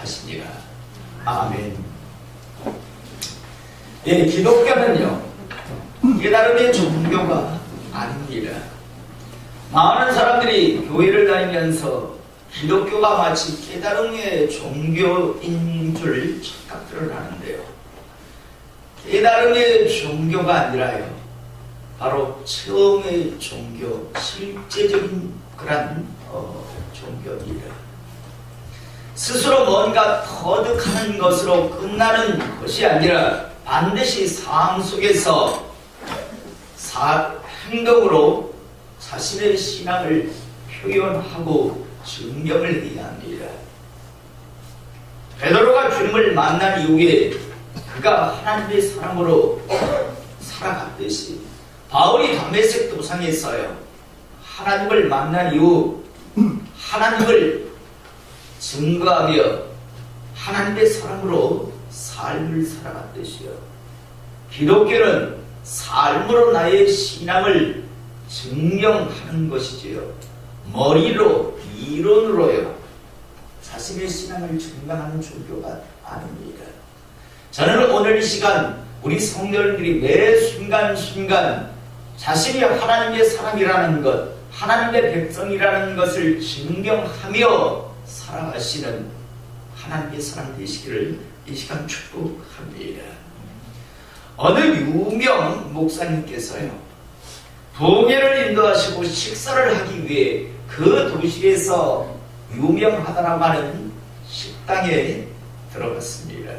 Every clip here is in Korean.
하시니라. 아멘. 예, 기독교는요, 깨달음의 종교가 아닙니다. 많은 사람들이 교회를 다니면서 기독교가 마치 깨달음의 종교인 줄 착각들을 하는데요. 깨달음의 종교가 아니라요, 바로 체험의 종교, 실제적인 그런 종교입니다. 스스로 뭔가 터득하는 것으로 끝나는 것이 아니라 반드시 삶 속에서 행동으로 자신의 신앙을 표현하고 증명을 해야 합니다. 베드로가 주님을 만난 이후에 그가 하나님의 사람으로 살아갔듯이 바울이 다메섹 도상에서요, 하나님을 만난 이후 하나님을 증거하며 하나님의 사람으로 삶을 살아갔듯이요, 기독교는 삶으로 나의 신앙을 증명하는 것이지요, 머리로 이론으로요 자신의 신앙을 증명하는 종교가 아닙니다. 저는 오늘 이 시간 우리 성도님들이 매 순간순간 자신이 하나님의 사람이라는 것, 하나님의 백성이라는 것을 증명하며 살아가시는 하나님의 사람 되시기를 이 시간 축복합니다. 어느 유명 목사님께서요, 동해를 인도하시고 식사를 하기 위해 그 도시에서 유명하다라고 하는 식당에 들어갔습니다.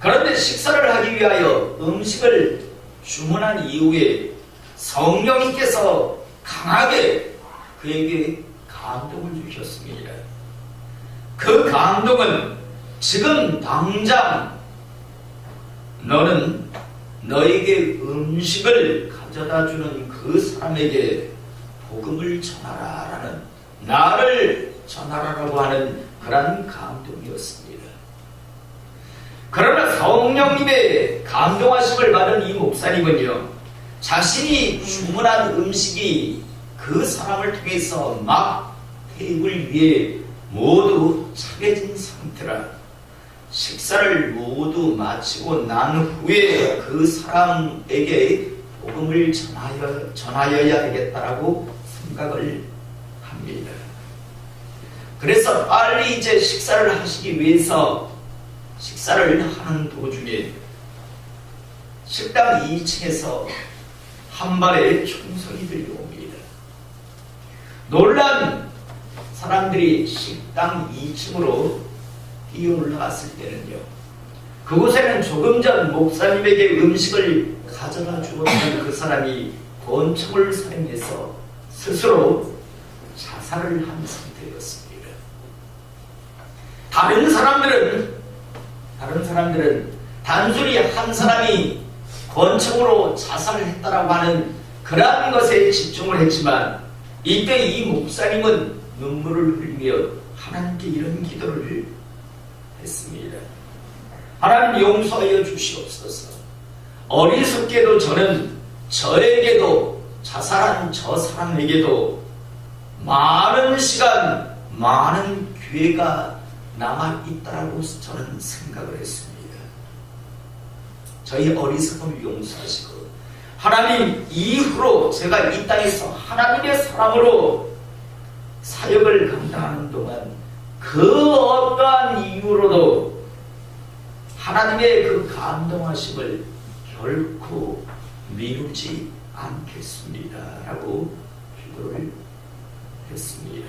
그런데 식사를 하기 위하여 음식을 주문한 이후에 성령님께서 강하게 그에게 감동을 주셨습니다. 그 감동은 지금 당장 너는 너에게 음식을 가져다 주는 그 사람에게 복음을 전하라 라는, 나를 전하라라고 하는 그런 감동이었습니다. 그러나 성령님의 감동하심을 받은 이 목사님은요, 자신이 주문한 음식이 그 사람을 통해서 막 테이블 위에 모두 차려진 상태라 식사를 모두 마치고 난 후에 그 사람에게 복음을 전하여야 되겠다라고 생각을 합니다. 그래서 빨리 이제 식사를 하시기 위해서 식사를 하는 도중에 식당 2층에서 한 발의 총성이 들려옵니다. 놀란 사람들이 식당 2층으로 뛰어 올라갔을 때는요, 그곳에는 조금 전 목사님에게 음식을 가져다 주었던 그 사람이 권총을 사용해서 스스로 자살을 한 상태였습니다. 다른 사람들은 단순히 한 사람이 권총으로 자살을 했다라고 하는 그러한 것에 집중을 했지만, 이때 이 목사님은 눈물을 흘리며 하나님께 이런 기도를 했습니다. 하나님 용서하여 주시옵소서. 어리석게도 저에게도 자살한 저 사람에게도 많은 시간, 많은 기회가 남아있다라고 저는 생각을 했습니다. 저희 어리석음을 용서하시고, 하나님 이후로 제가 이 땅에서 하나님의 사람으로 사역을 감당하는 동안 그 어떠한 이유로도 하나님의 그 감동하심을 결코 미루지 않겠습니다 라고 기도를 했습니다.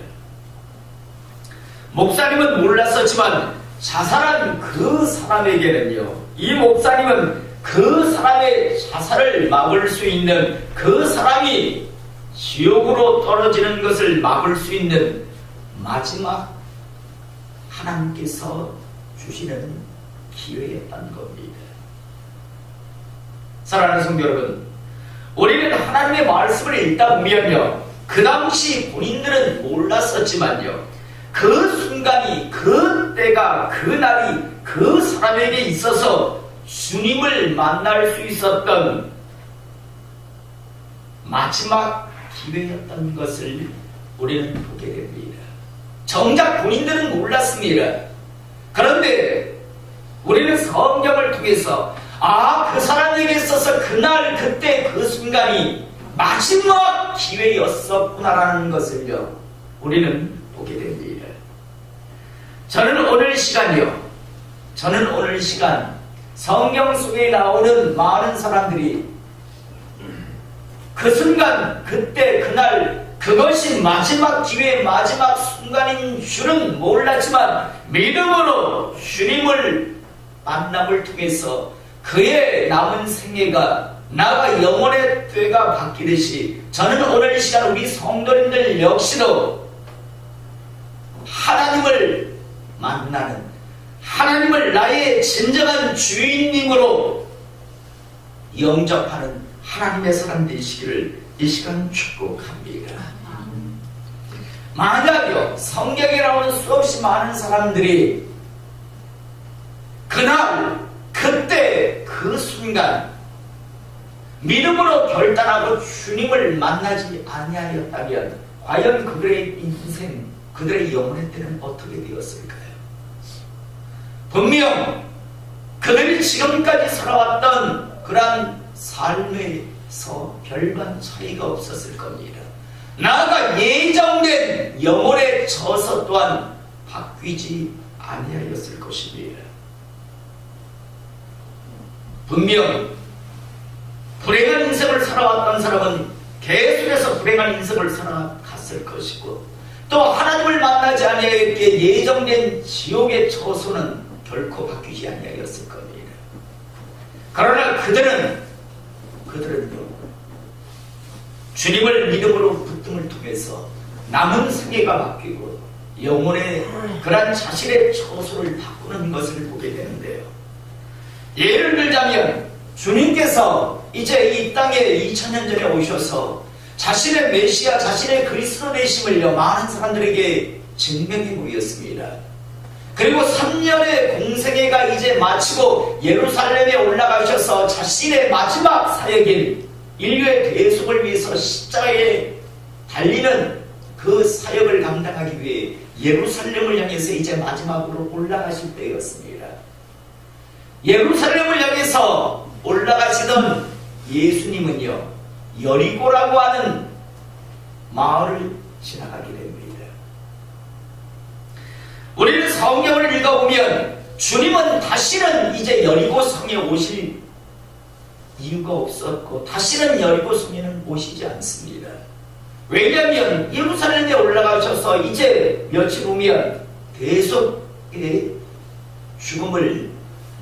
목사님은 몰랐었지만 자살한 그 사람에게는요, 이 목사님은 그 사람의 자살을 막을 수 있는, 그 사람이 지옥으로 떨어지는 것을 막을 수 있는 마지막 하나님께서 주시는 기회였던 겁니다. 사랑하는 성도 여러분, 우리는 하나님의 말씀을 읽다 보면요, 그 당시 본인들은 몰랐었지만요, 그 순간이, 그 때가, 그 날이 그 사람에게 있어서 주님을 만날 수 있었던 마지막 기회였던 것을 우리는 보게 됩니다. 정작 본인들은 몰랐습니다. 그런데 우리는 성경을 통해서 그 사람에게 있어서 그날 그때 그 순간이 마지막 기회였었구나라는 것을요 우리는 보게 됩니다. 저는 오늘 시간 성경 속에 나오는 많은 사람들이 그 순간 그때 그날 그것이 마지막 기회 마지막 순간인 줄은 몰랐지만 믿음으로 주님을 만남을 통해서 그의 남은 생애가 나가 영혼의 뼈가 바뀌듯이 저는 오늘 이 시간 우리 성도님들 역시도 하나님을 만나는 하나님을 나의 진정한 주인님으로 영접하는 하나님의 사람 되시기를 이 시간 축복합니다. 만약요 성경에 나오는 수없이 많은 사람들이 그날 그때 그 순간 믿음으로 결단하고 주님을 만나지 아니하였다면 과연 그들의 인생 그들의 영혼의 때는 어떻게 되었을까요? 분명 그들이 지금까지 살아왔던 그러한 삶에서 별반 차이가 없었을 겁니다. 나아가 예정된 영혼의 저서 또한 바뀌지 아니하였을 것입니다. 분명 불행한 인생을 살아왔던 사람은 계속해서 불행한 인생을 살아갔을 것이고 또 하나님을 만나지 아니하였기에 예정된 지옥의 처소는 결코 바뀌지 아니하였을 겁니다. 그러나 그들은요 주님을 믿음으로 붙듦을 통해서 남은 생애가 바뀌고 영혼의 그런 자신의 처소를 바꾸는 것을 보게 되는데요. 예를 들자면 주님께서 이제 이 땅에 2000년 전에 오셔서 자신의 메시아 자신의 그리스도 되심을요 많은 사람들에게 증명해 보였습니다. 그리고 3년의 공생애가 이제 마치고 예루살렘에 올라가셔서 자신의 마지막 사역인 인류의 대속을 위해서 십자가에 달리는 그 사역을 감당하기 위해 예루살렘을 향해서 이제 마지막으로 올라가실 때였습니다. 예루살렘을 향해서 올라가시던 예수님은요 여리고라고 하는 마을을 지나가게 됩니다. 우리는 성경을 읽어보면 주님은 다시는 이제 여리고 성에 오실 이유가 없었고 다시는 여리고 성에는 오시지 않습니다. 왜냐하면 예루살렘에 올라가셔서 이제 며칠 후면 대속의 죽음을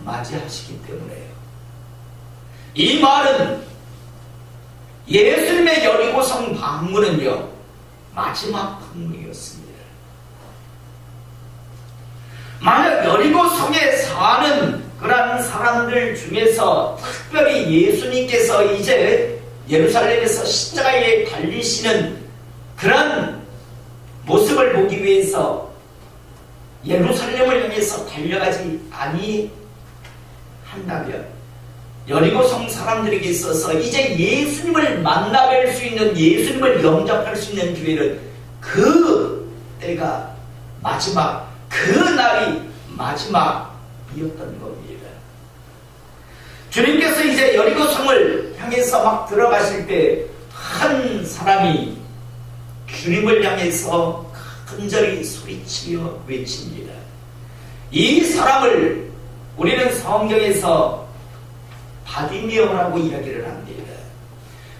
맞이하시기 때문에요. 이 말은 예수님의 여리고성 방문은요 마지막 방문이었습니다. 만약 여리고성에 사는 그런 사람들 중에서 특별히 예수님께서 이제 예루살렘에서 십자가에 달리시는 그런 모습을 보기 위해서 예루살렘을 향해서 달려가지 아니한다면 여리고성 사람들에게 있어서 이제 예수님을 만나뵐 수 있는 예수님을 영접할 수 있는 기회는 그 때가 마지막 그 날이 마지막이었던 겁니다. 주님께서 이제 여리고성을 향해서 막 들어가실 때 한 사람이 주님을 향해서 간절히 소리치며 외칩니다. 이 사람을 우리는 성경에서 바디메오라고 이야기를 합니다.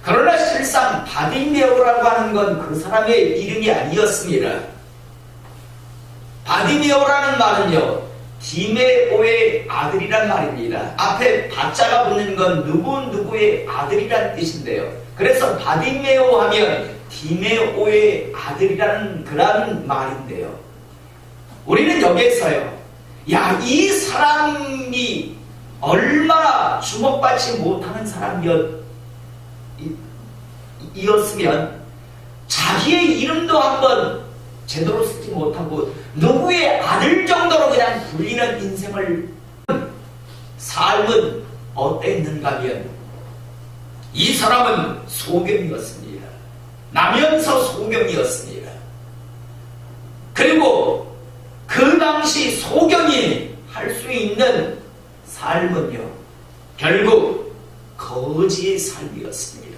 그러나 실상 바디메오라고 하는 건 그 사람의 이름이 아니었습니다. 바디메오라는 말은요 디메오의 아들이란 말입니다. 앞에 바자가 붙는 건 누구누구의 아들이란 뜻인데요. 그래서 바디메오 하면 디메오의 아들이라는 그런 말인데요. 우리는 여기에서요 이 사람이 얼마나 주목받지 못하는 사람이었으면 자기의 이름도 한번 제대로 쓰지 못하고 누구의 아들 정도로 그냥 불리는 인생을 삶은 어땠는가 하면 이 사람은 소경이었습니다. 나면서 소경이었습니다. 그리고 그 당시 소경이 할 수 있는 삶은요, 결국 거지의 삶이었습니다.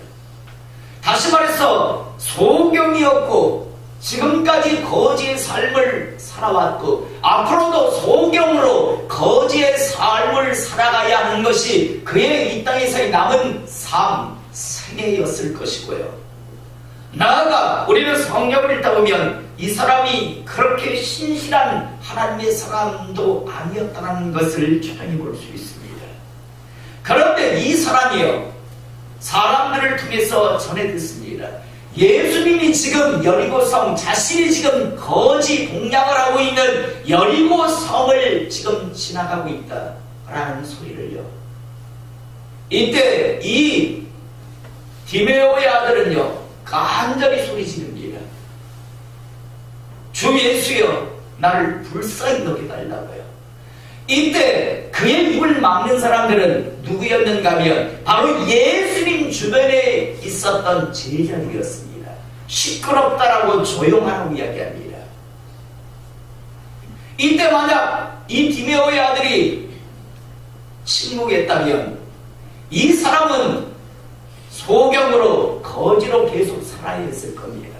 다시 말해서 소경이었고 지금까지 거지의 삶을 살아왔고 앞으로도 소경으로 거지의 삶을 살아가야 하는 것이 그의 이 땅에서의 남은 생애였을 것이고요. 나아가 우리는 성경을 읽다 보면 이 사람이 그렇게 신실한 하나님의 사람도 아니었다는 것을 조용히 볼 수 있습니다. 그런데 이 사람이요, 사람들을 통해서 전해 듣습니다. 예수님이 지금 여리고성, 자신이 지금 거지 공양을 하고 있는 여리고성을 지금 지나가고 있다라는 소리를요. 이때 이 디메오의 아들은요, 간절히 소리 지릅니다. 주 예수여, 나를 불쌍히 여겨달라고요. 이때 그의 입을 막는 사람들은 누구였는가 하면 바로 예수님 주변에 있었던 제자들이었습니다. 시끄럽다라고 조용하라고 이야기합니다. 이때 만약 이 디메오의 아들이 침묵했다면 이 사람은 소경으로 거지로 계속 살아야 했을 겁니다.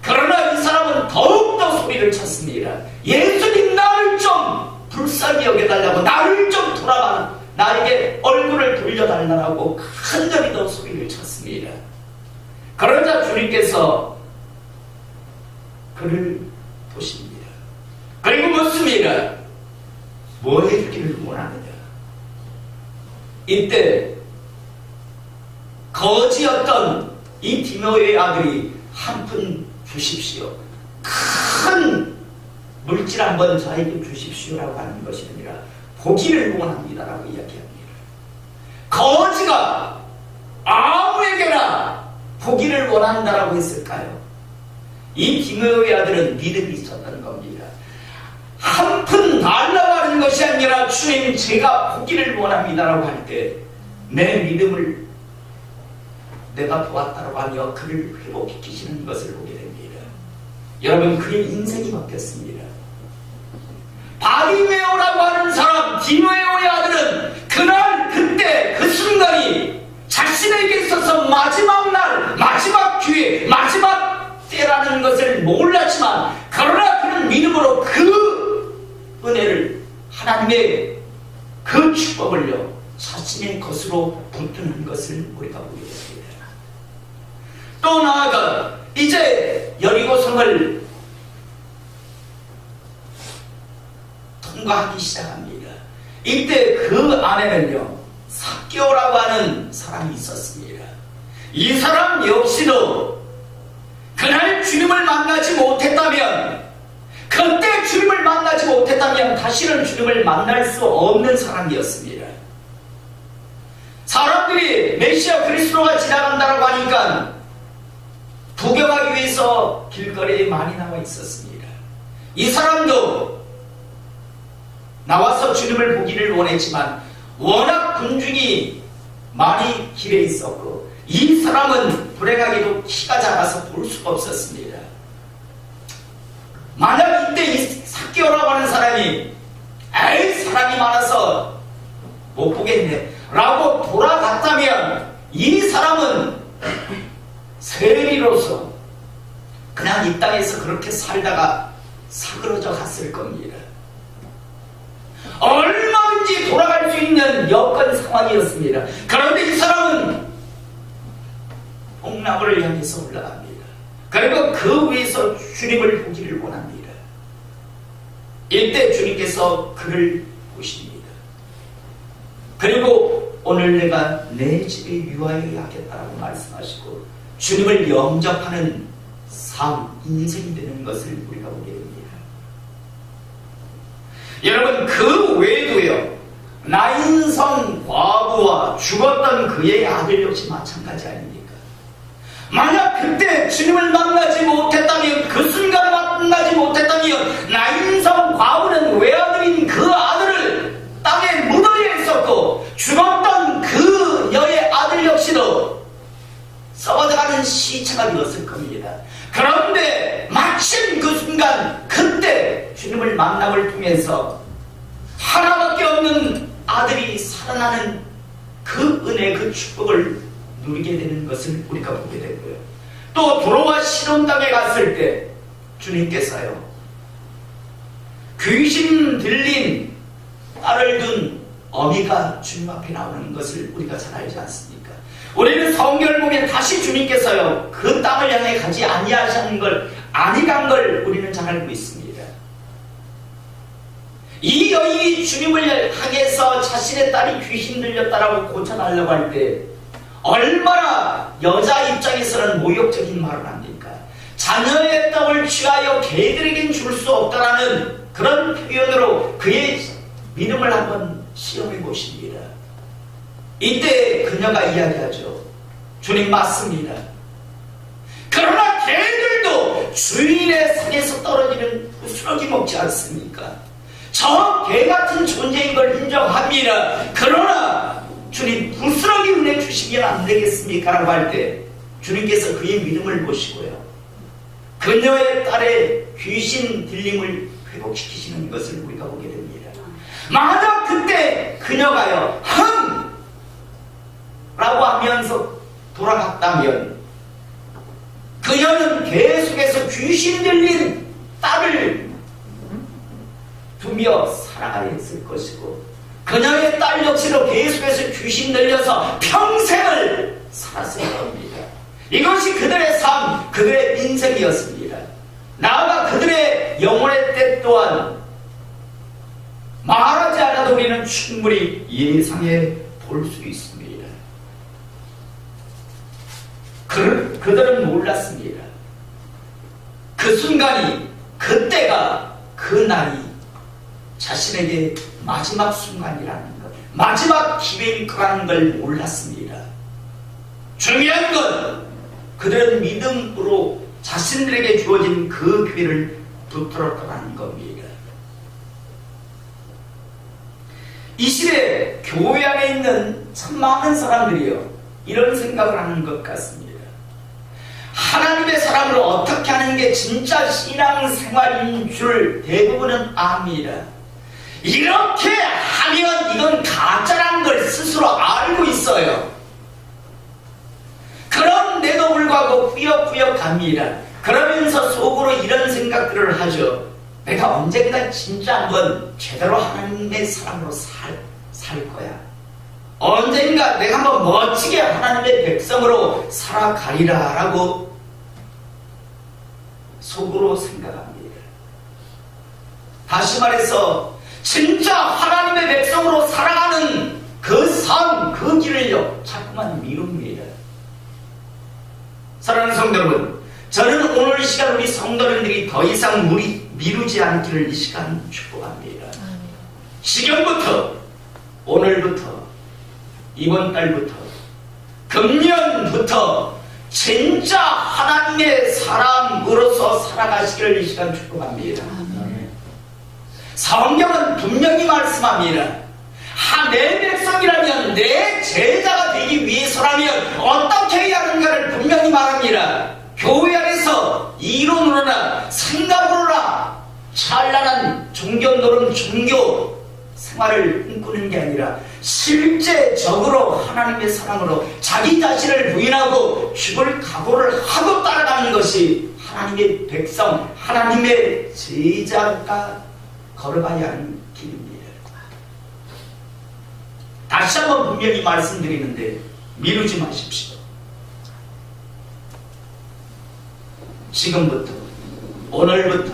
그러나 이 사람은 더욱더 소리를 쳤습니다. 예수님, 나를 좀 불쌍히 여겨달라고, 나를 좀 돌아봐, 나에게 얼굴을 돌려달라고 간절히 더 소리를 쳤습니다. 그러자 주님께서 그를 보십니다. 그리고 묻습니다. 뭐 해주기를 원하느냐? 이때 거지였던 이 디메오의 아들이 한 푼 주십시오, 큰 물질 한번 저에게 주십시오라고 하는 것이 아니라 보기를 원합니다라고 이야기합니다. 거지가 아무에게나 보기를 원한다라고 했을까요? 이 디메오의 아들은 믿음이 있었던 겁니다. 한 푼 달라고 하는 것이 아니라 주님, 제가 보기를 원합니다라고 할 때 내 믿음을 내가 도왔다라고 하며 그를 회복시키시는 것을 보게 됩니다. 여러분, 그의 인생이 바뀌었습니다. 바리메오라고 하는 사람, 디메오의 아들은 그날, 그때, 그 순간이 자신에게 있어서 마지막 날, 마지막 기회, 마지막 때라는 것을 몰랐지만 그러나 그는 믿음으로 그 은혜를, 하나님의 그 축복을요, 자신의 것으로 붙드는 것을 우리가 보게 됩니다. 또 나아가 이제 여리고성을 통과하기 시작합니다. 이때 그 안에는요, 삭개오라고 하는 사람이 있었습니다. 이 사람 역시도 그날 주님을 만나지 못했다면, 그때 주님을 만나지 못했다면 다시는 주님을 만날 수 없는 사람이었습니다. 사람들이 메시아 그리스도가 지나간다고 하니까 구경하기 위해서 길거리에 많이 나와 있었습니다. 이 사람도 나와서 주님을 보기를 원했지만 워낙 군중이 많이 길에 있었고 이 사람은 불행하게도 키가 작아서 볼 수가 없었습니다. 만약 이때 이 삭개오라고 하는 사람이 에이, 사람이 많아서 못 보겠네 라고 돌아갔다면 이 사람은 세리로서 그냥 이 땅에서 그렇게 살다가 사그러져 갔을 겁니다. 얼마든지 돌아갈 수 있는 여건 상황이었습니다. 그런데 이 사람은 뽕나무를 향해서 올라갑니다. 그리고 그 위에서 주님을 보기를 원합니다. 이때 주님께서 그를 보십니다. 그리고 오늘 내가 내 집에 유하여야 하겠다라고 말씀하시고 주님을 영접하는 삶, 인생이 되는 것을 우리가 보게 됩니다. 여러분, 그 외에도요, 나인성 과부와 죽었던 그의 아들 역시 마찬가지 아닙니까? 만약 그때 주님을 만나지 못했다면, 그 순간 만나지 못했다면 나인성 과부는 외아들인 그 아들을 땅에 묻어야 했었고 죽었던 그 여의 아들 역시도 썩어져가는 시체가 되었을 겁니다. 그런데 마침 그 순간 그 통해서 하나밖에 없는 아들이 살아나는 그 은혜, 그 축복을 누리게 되는 것을 우리가 보게 되고요. 또 두로와 시돈 땅에 갔을 때 주님께서요, 귀신 들린 딸을 둔 어미가 주님 앞에 나오는 것을 우리가 잘 알지 않습니까? 우리는 성경을 보면 다시 주님께서요, 그 땅을 향해 가지 아니하신 걸, 아니 간 걸 우리는 잘 알고 있습니다. 이 여인이 주님을 향해서 자신의 딸이 귀신 들렸다라고 고쳐달라고 할 때 얼마나 여자 입장에서는 모욕적인 말을 합니까? 자녀의 떡을 취하여 개들에겐 줄 수 없다라는 그런 표현으로 그의 믿음을 한번 시험해 보십니다. 이때 그녀가 이야기하죠. 주님 맞습니다. 그러나 개들도 주인의 상에서 떨어지는 부스러기 먹지 않습니까? 저 개 같은 존재인 걸 인정합니다. 그러나 주님 부스러기 은혜 주시면 안 되겠습니까? 라고 할 때 주님께서 그의 믿음을 보시고요, 그녀의 딸의 귀신 들림을 회복시키시는 것을 우리가 보게 됩니다. 만약 그때 그녀가요 흥! 라고 하면서 돌아갔다면 그녀는 계속해서 귀신 들린 딸을 두며 살아가야 했을 것이고, 그녀의 딸 역시도 계속해서 귀신 들려서 평생을 살았을 겁니다. 이것이 그들의 삶, 그들의 인생이었습니다. 나아가 그들의 영혼의 때 또한 말하지 않아도 우리는 충분히 예상해 볼 수 있습니다. 그들은 몰랐습니다. 그 순간이, 그때가, 그 날이 자신에게 마지막 순간이라는 것, 마지막 기회일 거라는 걸 몰랐습니다. 중요한 건 그들은 믿음으로 자신들에게 주어진 그 기회를 붙들었다는 겁니다. 이 시대 교회 안에 있는 참 많은 사람들이요, 이런 생각을 하는 것 같습니다. 하나님의 사람으로 어떻게 하는 게 진짜 신앙생활인 줄 대부분은 압니다. 이렇게 하면 이건 가짜라는 걸 스스로 알고 있어요. 그런데도 불구하고 꾸역꾸역 갑니다. 그러면서 속으로 이런 생각들을 하죠. 내가 언젠가 진짜 한번 제대로 하나님의 사람으로 살 거야. 언젠가 내가 한번 멋지게 하나님의 백성으로 살아가리라 라고 속으로 생각합니다. 다시 말해서 진짜 하나님의 백성으로 살아가는 그 삶, 그 길을요 자꾸만 미룹니다. 사랑하는 성도 여러분, 저는 오늘 이 시간 우리 성도님들이 더 이상 미루지 않기를 이 시간 축복합니다. 지금부터, 오늘부터, 이번 달부터, 금년부터 진짜 하나님의 사람으로서 살아가시기를 이 시간 축복합니다. 성경은 분명히 말씀합니다. 내 백성이라면, 내 제자가 되기 위해서라면 어떻게 해야 하는가를 분명히 말합니다. 교회 안에서 이론으로나 생각으로나 찬란한 종교 노름, 종교 생활을 꿈꾸는 게 아니라 실제적으로 하나님의 사랑으로 자기 자신을 부인하고 죽을 각오를 하고 따라가는 것이 하나님의 백성, 하나님의 제자가 걸어가야 하는 길입니다. 다시 한번 분명히 말씀드리는데 미루지 마십시오. 지금부터, 오늘부터,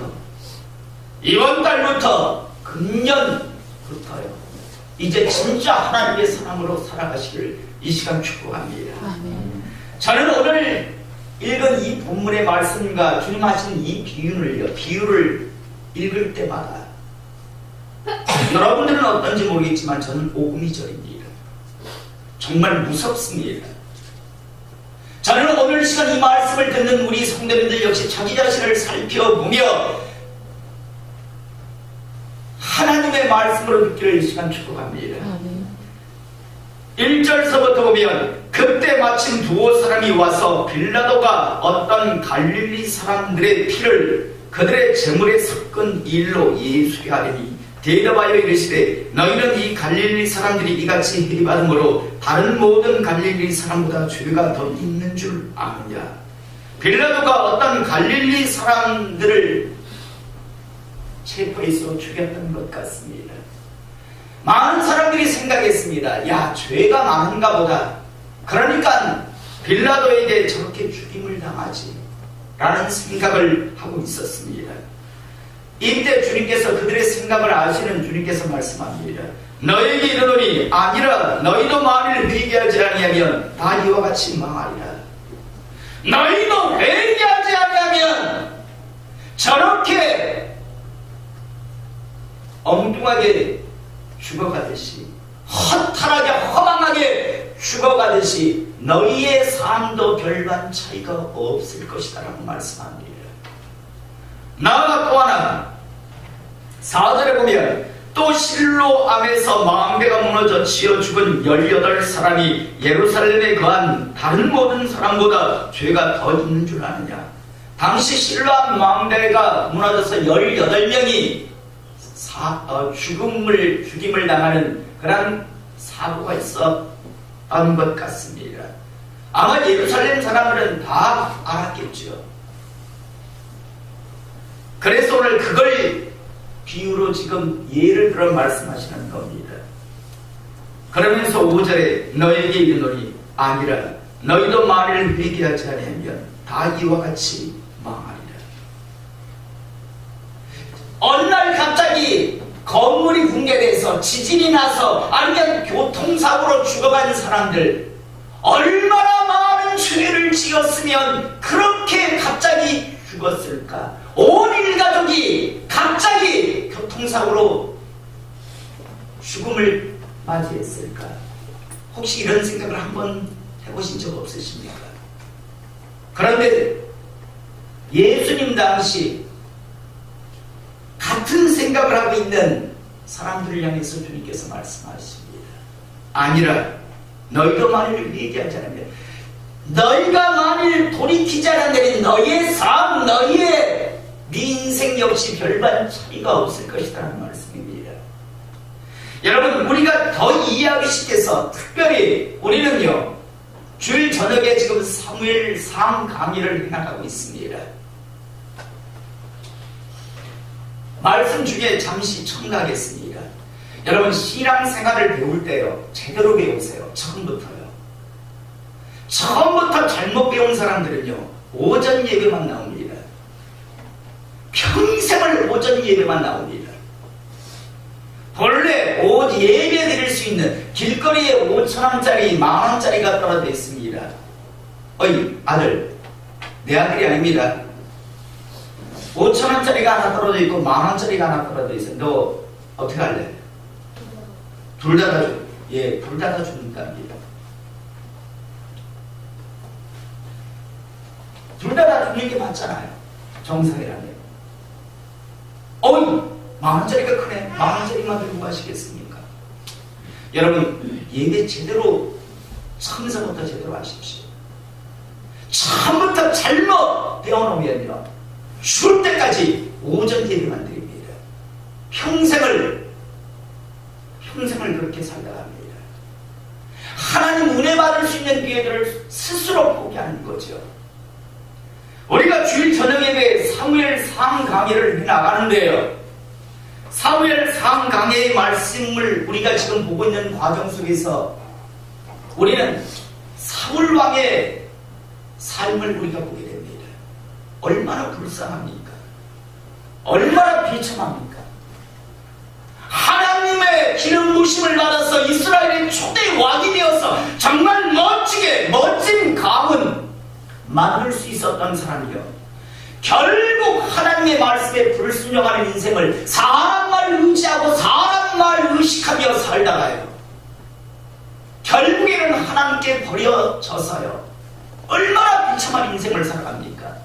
이번 달부터, 금년부터요, 이제 진짜 하나님의 사람으로 살아가시길 이 시간 축복합니다. 저는 오늘 읽은 이 본문의 말씀과 주님 하신 이 비유를 읽을 때마다 여러분들은 어떤지 모르겠지만 저는 오금이절입니다. 정말 무섭습니다. 저는 오늘 시간 이 말씀을 듣는 우리 성도님들 역시 자기 자신을 살펴보며 하나님의 말씀으로 듣기를 이 시간 축복합니다. 1절서부터 보면 그때 마침 두어 사람이 와서 빌라도가 어떤 갈릴리 사람들의 피를 그들의 재물에 섞은 일로 예수께 하려니 대답하여 이르시되 너희는 이 갈릴리 사람들이 이같이 해리받음으로 다른 모든 갈릴리 사람보다 죄가 더 있는 줄 아느냐. 빌라도가 어떤 갈릴리 사람들을 체포해서 죽였던 것 같습니다. 많은 사람들이 생각했습니다. 야, 죄가 많은가 보다. 그러니까 빌라도에게 저렇게 죽임을 당하지 라는 생각을 하고 있었습니다. 이때 주님께서 그들의 생각을 아시는 주님께서 말씀합니다. 너에게 이르노니 아니라 너희도 만일 회개하지 아니하면 다 이와 같이 망하리라. 너희도 회개하지 아니하면 저렇게 엉뚱하게 죽어가듯이 허탈하게 허망하게 죽어가듯이 너희의 삶도 별반 차이가 없을 것이다 라고 말씀합니다. 나아가 또 하나 4절에 보면 또 실로 암에서 망대가 무너져 치어 죽은 18사람이 예루살렘에 거한 다른 모든 사람보다 죄가 더 있는 줄 아느냐. 당시 실로 암 망대가 무너져서 18명이 죽임을 당하는 그런 사고가 있었던 것 같습니다. 아마 예루살렘 사람들은 다 알았겠죠. 그래서 오늘 그걸 비유로 지금 예를 들어 말씀하시는 겁니다. 그러면서 5절에 너에게 이르노니 아니라 너희도 만일 회개하지 아니하면 다 이와 같이 망하리라. 어느 날 갑자기 건물이 붕괴돼서 지진이 나서 아니면 교통사고로 죽어간 사람들, 얼마나 많은 죄를 지었으면 그렇게 갑자기 죽었을까? 온 일가족이 갑자기 교통사고로 죽음을 맞이했을까? 혹시 이런 생각을 한번 해보신 적 없으십니까? 그런데 예수님 당시 같은 생각을 하고 있는 사람들을 향해서 주님께서 말씀하십니다. 아니라 너희도 만일 회개하지 않으면, 너희가 만일 돌이키지 않으면 너희의 삶, 너희의 네 인생 역시 별반 차이가 없을 것이라는 말씀입니다. 여러분, 우리가 더 이해하기 쉽게서 특별히 우리는요, 주일 저녁에 지금 사무엘상 강의를 해나가고 있습니다. 말씀 중에 잠시 첨가하겠습니다. 여러분, 신앙생활을 배울 때요, 제대로 배우세요. 처음부터 잘못 배운 사람들은요, 오전 예배만 나옵니다. 평생을 오전 예배만 나옵니다. 본래 예배 드릴 수 있는 길거리에 5,000원짜리, 10,000원짜리가 떨어져 있습니다. 어이 아들, 내 아들이 아닙니다. 5,000원짜리가 하나 떨어져 있고 10,000원짜리가 하나 떨어져 있어. 너 어떻게 할래? 둘 다 줘. 예, 둘 다 준답니다. 둘 다 주는 게 맞잖아요. 정상이라면. 어이, 10,000원짜리가 크네. 10,000원짜리만 들고 가시겠습니까? 여러분, 예배 제대로, 처음부터 제대로 하십시오. 처음부터 잘못 배워놓으면요, 죽을 때까지 오전 예배만 드립니다. 평생을 그렇게 살다가 합니다. 하나님 은혜 받을 수 있는 기회들을 스스로 포기하는 거죠. 우리가 주일 저녁 예배에 사무엘상 강의를 해나가는데요, 사무엘상 강의의 말씀을 우리가 지금 보고 있는 과정 속에서 우리는 사울왕의 삶을 우리가 보게 됩니다. 얼마나 불쌍합니까? 얼마나 비참합니까? 하나님의 기름 부심을 받아서 이스라엘의 초대 왕이 되어서 정말 멋지게 멋진 가문 만들 수 있었던 사람이요, 결국 하나님의 말씀에 불순종하는 인생을 사람 말 의지하고 사람 말 의식하며 살다가요, 결국에는 하나님께 버려져서요, 얼마나 비참한 인생을 살아갑니까?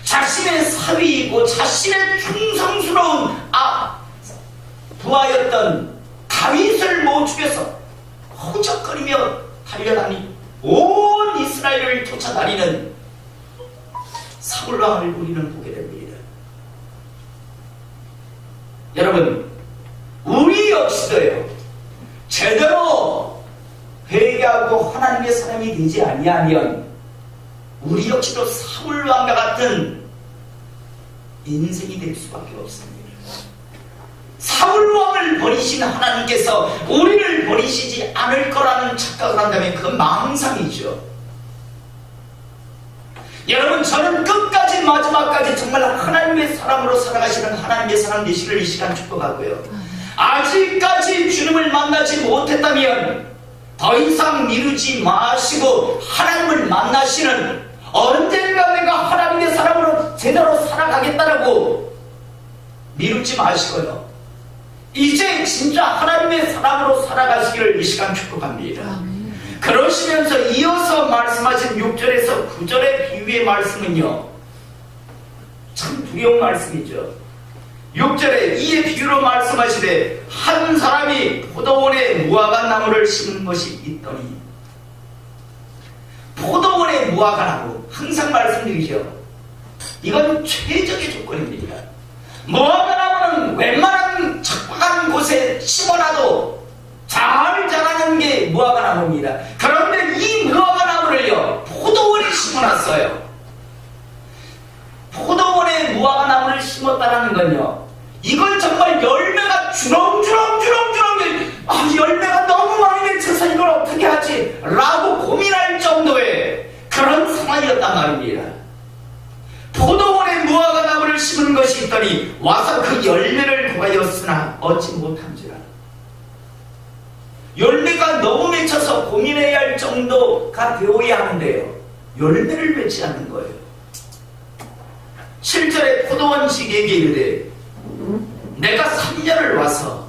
자신의 사위이고 자신의 충성스러운 부하였던 다윗을 못 죽여서 허적거리며 달려다니 온 이스라엘을 쫓아다니는 사울왕을 우리는 보게 됩니다. 여러분, 역시도요. 제대로 회개하고 하나님의 사람이 되지 아니하면 우리 역시도 사울 왕과 같은 인생이 될 수밖에 없습니다. 사울 왕을 버리신 하나님께서 우리를 버리시지 않을 거라는 착각을 한다면 그건 망상이죠. 여러분, 저는 끝까지 마지막까지 정말 하나님의 사람으로 살아가시는 하나님의 사람 되시기를 이 시간 축복하고요. 아직까지 주님을 만나지 못했다면 더 이상 미루지 마시고 하나님을 만나시는, 언젠가 내가 하나님의 사람으로 제대로 살아가겠다라고 미루지 마시고요. 이제 진짜 하나님의 사람으로 살아가시기를 이 시간 축복합니다. 그러시면서 이어서 말씀하신 6절에서 9절의 비유의 말씀은요, 참 두려운 말씀이죠. 6절에 이에 비유로 말씀하시되 한 사람이 포도원에 무화과 나무를 심은 것이 있더니, 포도원에 무화과 나무, 항상 말씀드리죠. 이건 최적의 조건입니다. 무화과 나무는 웬만한 척박한 곳에 심어놔도 잘 자라는 게 무화과 나무입니다. 그런데 이 무화과 나무를요, 포도원에 심어놨어요. 포도원에 무화과 나무를 심었다는 건요, 이건 정말 열매가 주렁주렁 열매가 너무 많이 맺혀서 이걸 어떻게 하지? 라고 고민할 정도의 그런 상황이었단 말입니다. 포도원에 무화과 나무를 심은 것이 있더니 와서 그 열매를 구하였으나 얻지 못한지라. 열매가 너무 맺혀서 고민해야 할 정도가 되어야 하는데요, 열매를 맺지 않는 거예요. 7절에 포도원직에게 이르되 내가 3년을 와서,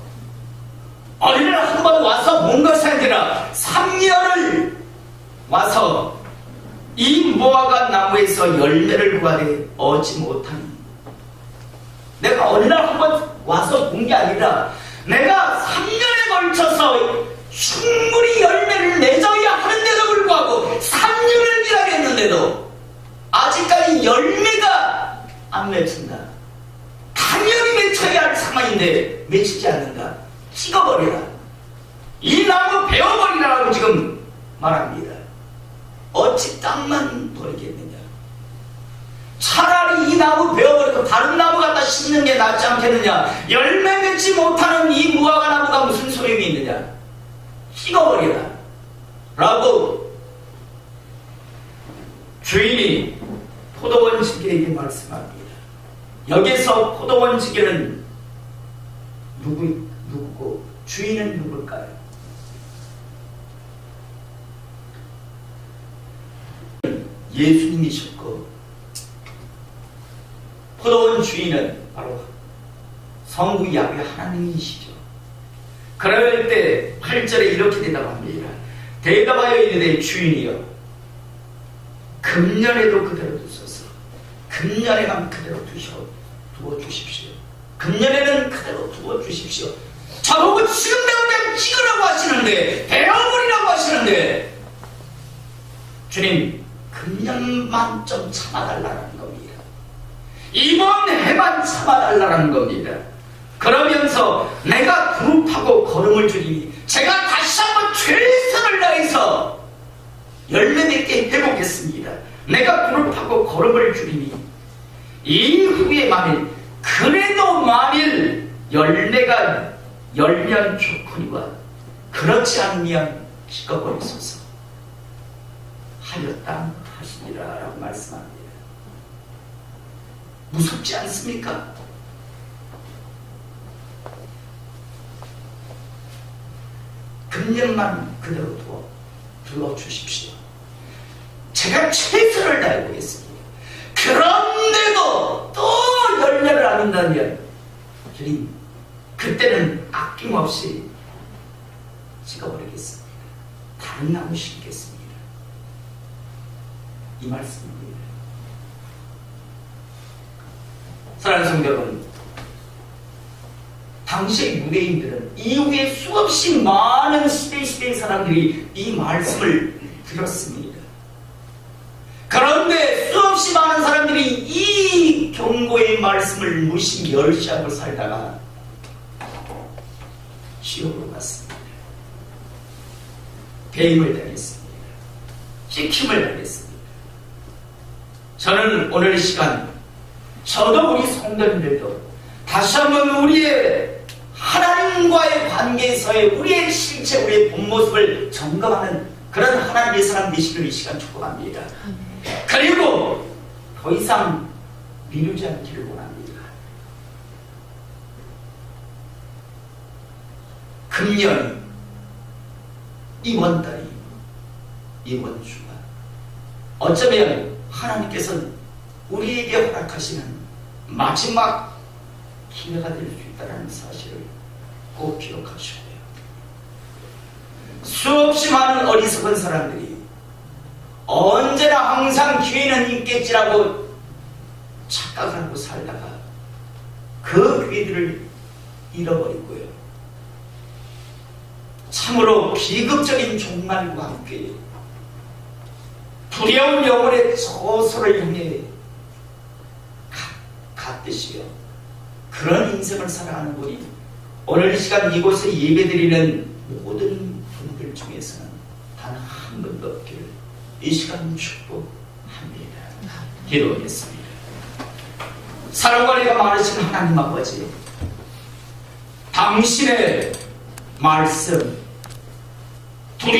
어린이를 한 번 와서 본 것이 아니라 3년을 와서 이 무화과 나무에서 열매를 구하되 얻지 못하니, 내가 어느 날 한 번 와서 본 게 아니라 내가 3년에 걸쳐서 충분히 열매를 맺어야 하는데도 불구하고 3년을 기다렸는데도 아직까지 열매가 안 맺힌다. 당연히 맺혀야 할 상황인데 맺히지 않는다. 찍어버리라. 이 나무 베어버리라고 지금 말합니다. 어찌 땅만 버리겠느냐. 차라리 이 나무 베어버리고 다른 나무 갖다 심는 게 낫지 않겠느냐. 열매 맺지 못하는 이 무화과 나무가 무슨 소용이 있느냐. 찍어버리라 라고 주인이 포도원 지게에게 말씀합니다. 여기서 포도원 지게는 누구고 주인은 누굴까요? 예수님이셨고, 포도원 주인은 바로 성부 야훼 하나님이시죠. 그럴 때 8절에 이렇게 대답합니다. 대답하여 이르되 주인이여, 금년에도 그대로 두소서. 금년에만 그대로 두어 주십시오. 금년에는 그대로 두어 주십시오. 저보고 지금 당장 찍으라고 하시는데, 베어버리라고 하시는데, 주님 금년만 좀 참아달라는 겁니다. 이번 해만 참아달라는 겁니다. 그러면서 내가 두릅하고 걸음을 주리니 제가 다시 한번 최선을 다해서 열매 맺게 해보겠습니다. 내가 두릅하고 걸음을 주리니 이후에 만일 열매가 열면 좋거니와 그렇지 않으면 찍어버리소서 하였다 하시니라 라고 말씀합니다. 무섭지 않습니까? 금년만 그대로 두어 주십시오. 제가 최선을 다해보겠습니다. 그런데도 또 열매를 안 한다면 주님 그때는 아낌없이 찍어버리겠습니다. 다른 나무 심겠습니다. 이 말씀입니다. 사랑하는 성도 여러분, 당시의 유대인들은 이후에 수없이 많은 시대의 사람들이 이 말씀을 들었습니다. 그런데 수없이 많은 사람들이 이 경고의 말씀을 무시 멸시하고 살다가 지옥으로 갔습니다. 배임을 당했습니다. 찍힘을 당했습니다. 저는 오늘 이 시간 저도 우리 성도님들도 다시 한번 우리의 하나님과의 관계에서의 우리의 실체, 우리의 본 모습을 점검하는 그런 하나님의 사람 되시기를 이 시간 축복합니다. 그리고 더 이상 미루지 않기를 원합니다. 금년 이번 달이 이번 주가 어쩌면 하나님께서는 우리에게 허락하시는 마지막 기회가 될 수 있다는 사실을 꼭 기억하셔야 돼요. 수없이 많은 어리석은 사람들이 언제나 항상 기회는 있겠지라고 착각하고 살다가 그 기회들을 잃어버리고요. 참으로 비극적인 종말과 함께 두려운 영혼의 저소를 향해 갔듯이요. 그런 인생을 살아가는 분이 오늘 이 시간 이곳에 예배드리는 모든 분들 중에서는 단 한 분도 없기를 이 시간 축복합니다. 기도하겠습니다. 사랑과 은혜가 많으신 하나님 아버지, 당신의 말씀 두려워